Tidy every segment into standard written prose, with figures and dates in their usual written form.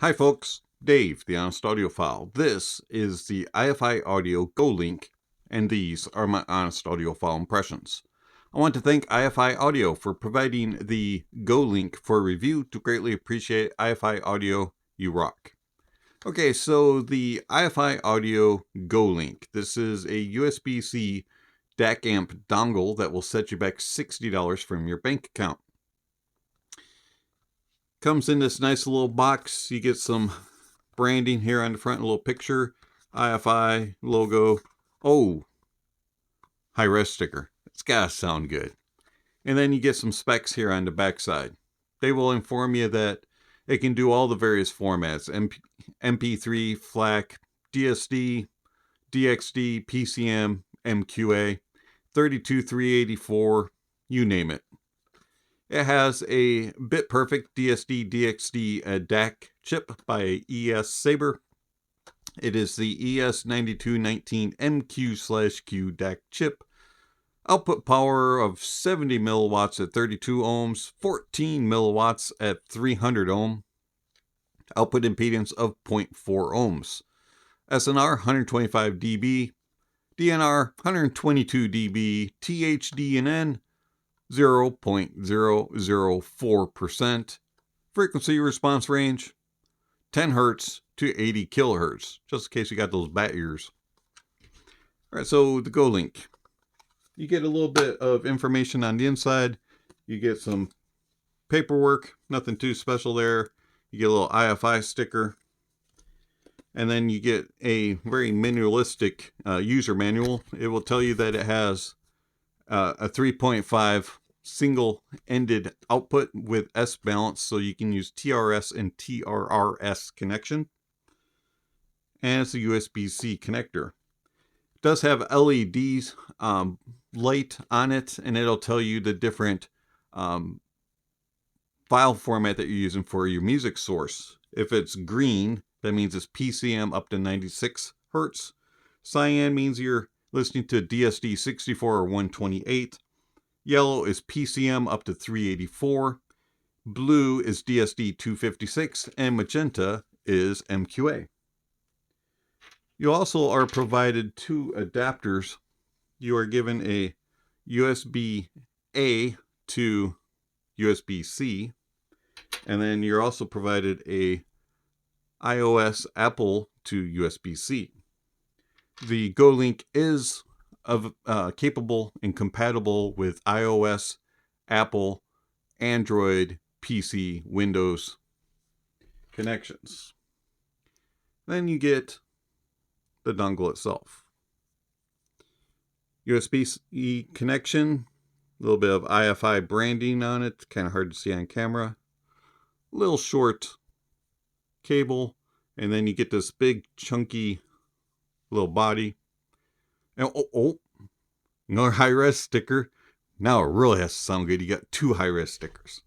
Hi folks, Dave, the Honest Audiophile. This is the iFi Audio Go link, and these are my Honest Audiophile impressions. I want to thank iFi Audio for providing the Go link for review. To greatly appreciate iFi Audio, you rock. Okay, so the iFi Audio Go link. This is a USB-C DAC amp dongle that will set you back $60 from your bank account. Comes in this nice little box. You get some branding here on the front, a little picture, iFi logo. Oh, high-res sticker. It's gotta sound good. And then you get some specs here on the back side. They will inform you that it can do all the various formats: MP3, FLAC, DSD, DXD, PCM, MQA, 32384, you name it. It has a bit-perfect DSD DXD DAC chip by ES Sabre. It is the ES9219 MQ/Q DAC chip. Output power of 70 milliwatts at 32 ohms, 14 milliwatts at 300 ohm. Output impedance of 0.4 ohms. SNR 125 dB, DNR 122 dB, THD&N 0.004%. Frequency response range 10 Hz to 80 kilohertz, just in case you got those bat ears. Alright, so the Go link. You get a little bit of information on the inside. You get some paperwork, nothing too special there. You get a little iFi sticker. And then you get a very minimalistic user manual. It will tell you that it has a 3.5 single-ended output with S balance, so you can use TRS and TRRS connection. And it's a USB-C connector. It does have LEDs light on it, and it'll tell you the different file format that you're using for your music source. If it's green, that means it's PCM up to 96 Hertz. Cyan means you're listening to DSD 64 or 128. Yellow is PCM up to 384. Blue is DSD 256. And magenta is MQA. You also are provided two adapters. You are given a USB-A to USB-C. And then you're also provided a iOS Apple to USB-C. The Go link is capable and compatible with iOS, Apple, Android, PC, Windows connections. Then you get the dongle itself. USB-C connection, a little bit of iFi branding on it, kind of hard to see on camera. Little short cable, and then you get this big chunky little body. And another high-res sticker. Now it really has to sound good. You got two high-res stickers.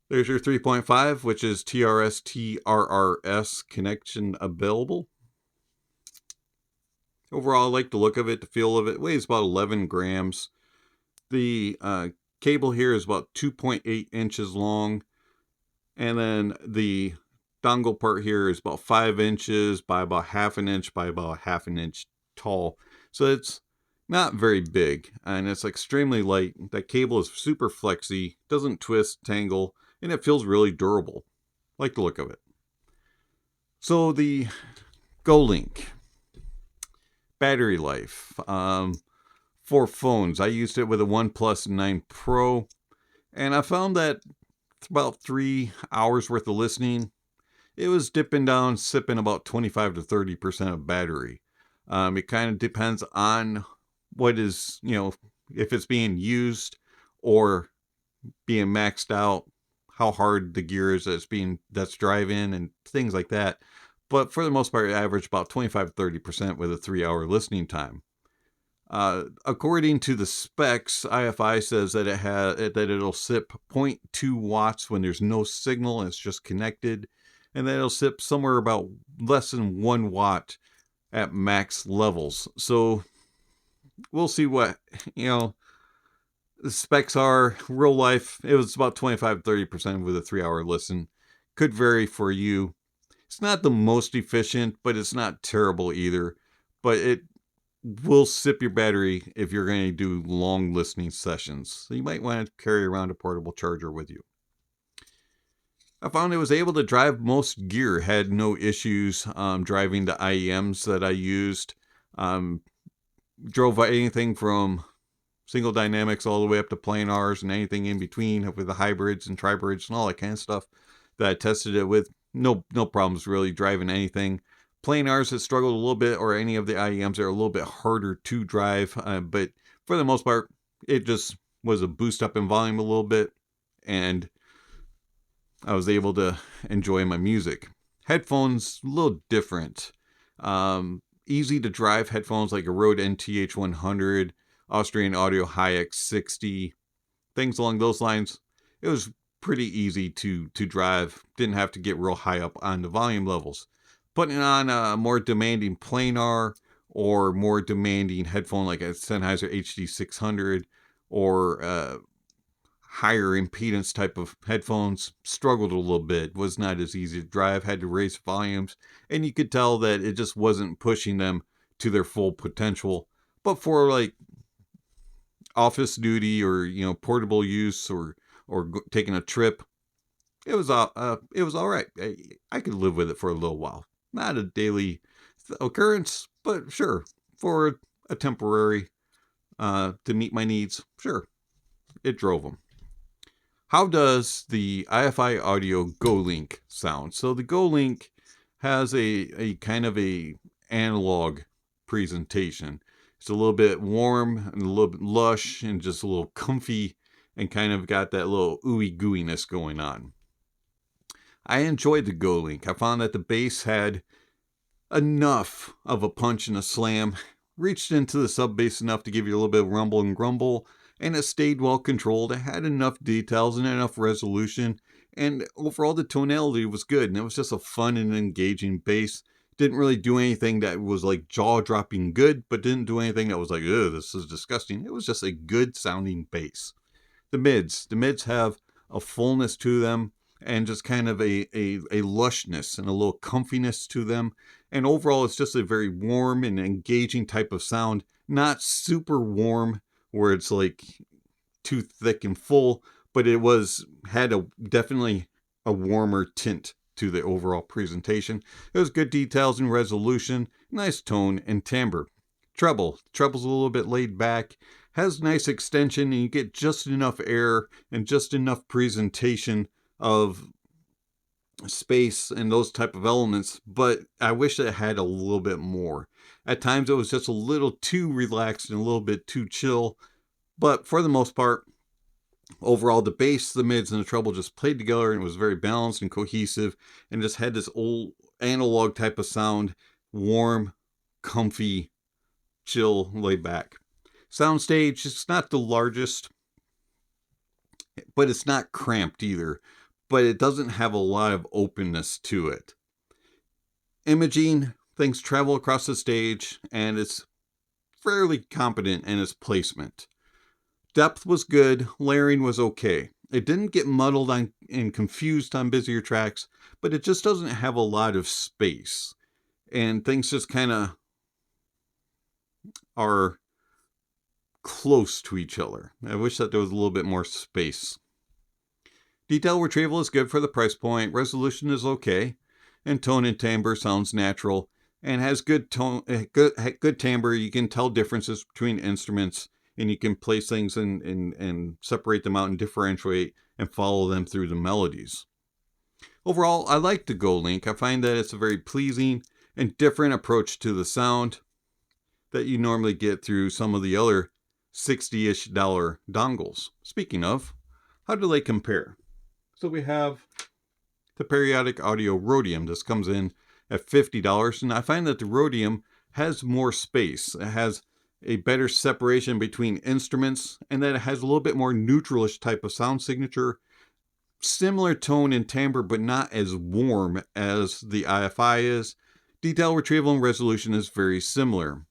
There's your 3.5, which is TRS TRRS connection available. Overall, I like the look of it, the feel of it. It weighs about 11 grams. The cable here is about 2.8 inches long. And then the dongle part here is about 5 inches by about half an inch by about half an inch tall. So it's not very big, and it's extremely light. That cable is super flexy, doesn't twist, tangle, and it feels really durable. I like the look of it. So the Go link. Battery life. For phones, I used it with a OnePlus 9 Pro, and I found that about 3 hours worth of listening, it was dipping down, sipping about 25 to 30% of battery. It kind of depends on what is, if it's being used or being maxed out, how hard the gear is that's driving and things like that. But for the most part, I average about 25 to 30% with a 3-hour listening time. According to the specs, iFi says that it'll sip 0.2 watts when there's no signal and it's just connected, and that it'll sip somewhere about less than 1 watt at max levels. So we'll see what the specs are. Real life, it was about 25 to 30% with a 3-hour listen. Could vary for you. It's not the most efficient, but it's not terrible either. But it will sip your battery if you're going to do long listening sessions. So you might want to carry around a portable charger with you. I found it was able to drive most gear, had no issues driving the IEMs that I used. Drove anything from single dynamics all the way up to planars and anything in between with the hybrids and tribrids and all that kind of stuff that I tested it with. No problems really driving anything. Planars that struggled a little bit, or any of the IEMs that are a little bit harder to drive, but for the most part, it just was a boost up in volume a little bit, and I was able to enjoy my music. Headphones, a little different. Easy to drive headphones like a Rode NTH100, Austrian Audio Hi-X 60, things along those lines. It was pretty easy to drive. Didn't have to get real high up on the volume levels. Putting on a more demanding planar or more demanding headphone like a Sennheiser HD600 or higher impedance type of headphones, struggled a little bit. Was not as easy to drive, had to raise volumes, and you could tell that it just wasn't pushing them to their full potential. But for like office duty or portable use or taking a trip, it was all right. I could live with it for a little while. Not a daily occurrence, but sure, for a temporary to meet my needs, sure, it drove them. How does the iFi Audio GoLink sound? So the GoLink has a kind of a analog presentation. It's a little bit warm and a little bit lush and just a little comfy and kind of got that little ooey gooiness going on. I enjoyed the GoLink. I found that the bass had enough of a punch and a slam, reached into the sub bass enough to give you a little bit of rumble and grumble, and it stayed well controlled. It had enough details and enough resolution, and overall the tonality was good, and it was just a fun and engaging bass. Didn't really do anything that was like jaw-dropping good, but didn't do anything that was like, ugh, this is disgusting. It was just a good sounding bass. The mids have a fullness to them, and just kind of a lushness and a little comfiness to them. And overall, it's just a very warm and engaging type of sound. Not super warm, where it's like too thick and full, but it had definitely a warmer tint to the overall presentation. It was good details and resolution, nice tone and timbre. Treble's a little bit laid back, has nice extension, and you get just enough air and just enough presentation of space and those type of elements, but I wish it had a little bit more. At times it was just a little too relaxed and a little bit too chill, but for the most part, overall the bass, the mids, and the treble just played together, and it was very balanced and cohesive, and just had this old analog type of sound, warm, comfy, chill, laid back. Soundstage, it's not the largest, but it's not cramped either, but it doesn't have a lot of openness to it. Imaging, things travel across the stage, and it's fairly competent in its placement. Depth was good, layering was okay. It didn't get muddled and confused on busier tracks, but it just doesn't have a lot of space. And things just kind of are close to each other. I wish that there was a little bit more space. Detail retrieval is good for the price point. Resolution is okay, and tone and timbre sounds natural and has good tone, good timbre. You can tell differences between instruments, and you can place things and separate them out and differentiate and follow them through the melodies. Overall, I like the GoLink. I find that it's a very pleasing and different approach to the sound that you normally get through some of the other $60-ish dongles. Speaking of, how do they compare? So we have the periodic audio Rhodium. This comes in at $50, and I find that the Rhodium has more space. It has a better separation between instruments, and that it has a little bit more neutralish type of sound signature. Similar tone and timbre, but not as warm as the iFi is. Detail retrieval and resolution is very similar.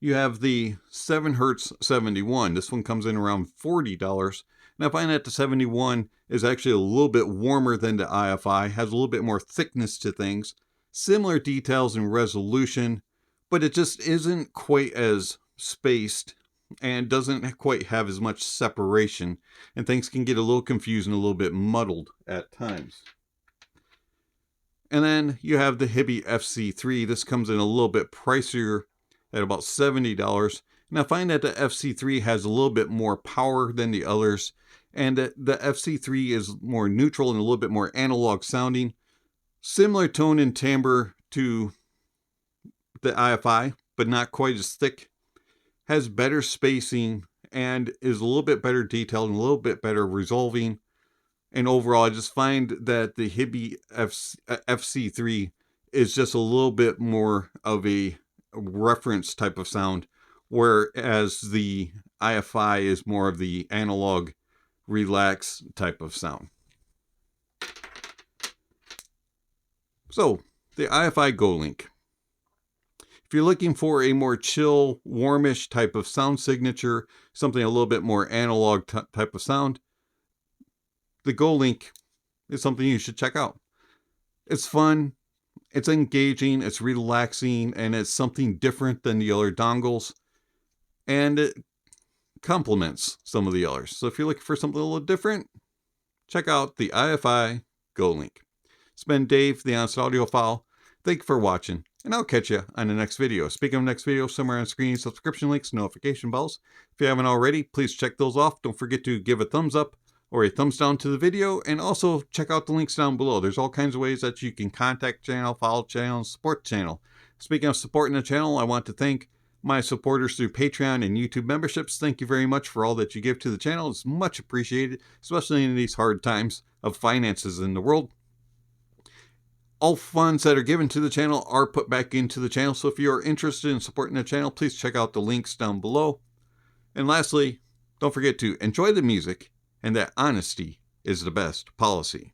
You have the 7Hz 71. This one comes in around $40, And I find that the 71 is actually a little bit warmer than the iFi, has a little bit more thickness to things, similar details and resolution, but it just isn't quite as spaced and doesn't quite have as much separation, and things can get a little confused and a little bit muddled at times. And then you have the Hiby FC3. This comes in a little bit pricier at about $70. And I find that the FC3 has a little bit more power than the others, and the FC3 is more neutral and a little bit more analog sounding. Similar tone and timbre to the iFi, but not quite as thick. Has better spacing and is a little bit better detailed and a little bit better resolving. And overall, I just find that the Hiby FC3 is just a little bit more of a reference type of sound, whereas the iFi is more of the analog relax type of sound. So, the iFi Go Link. If you're looking for a more chill, warmish type of sound signature, something a little bit more analog type of sound, the Go Link is something you should check out. It's fun, it's engaging, it's relaxing, and it's something different than the other dongles, and it complements some of the others. So if you're looking for something a little different, check out the iFi Go Link. It's been Dave, the Honest Audiophile. Thank you for watching, and I'll catch you on the next video. Speaking of next video, somewhere on screen, subscription links, notification bells. If you haven't already, please check those off. Don't forget to give a thumbs up or a thumbs down to the video, and also check out the links down below. There's all kinds of ways that you can contact the channel, follow the channel, and support the channel. Speaking of supporting the channel, I want to thank my supporters through Patreon and YouTube memberships. Thank you very much for all that you give to the channel. It's much appreciated, especially in these hard times of finances in the world. All funds that are given to the channel are put back into the channel, so if you are interested in supporting the channel, please check out the links down below. And lastly, don't forget to enjoy the music, and that honesty is the best policy.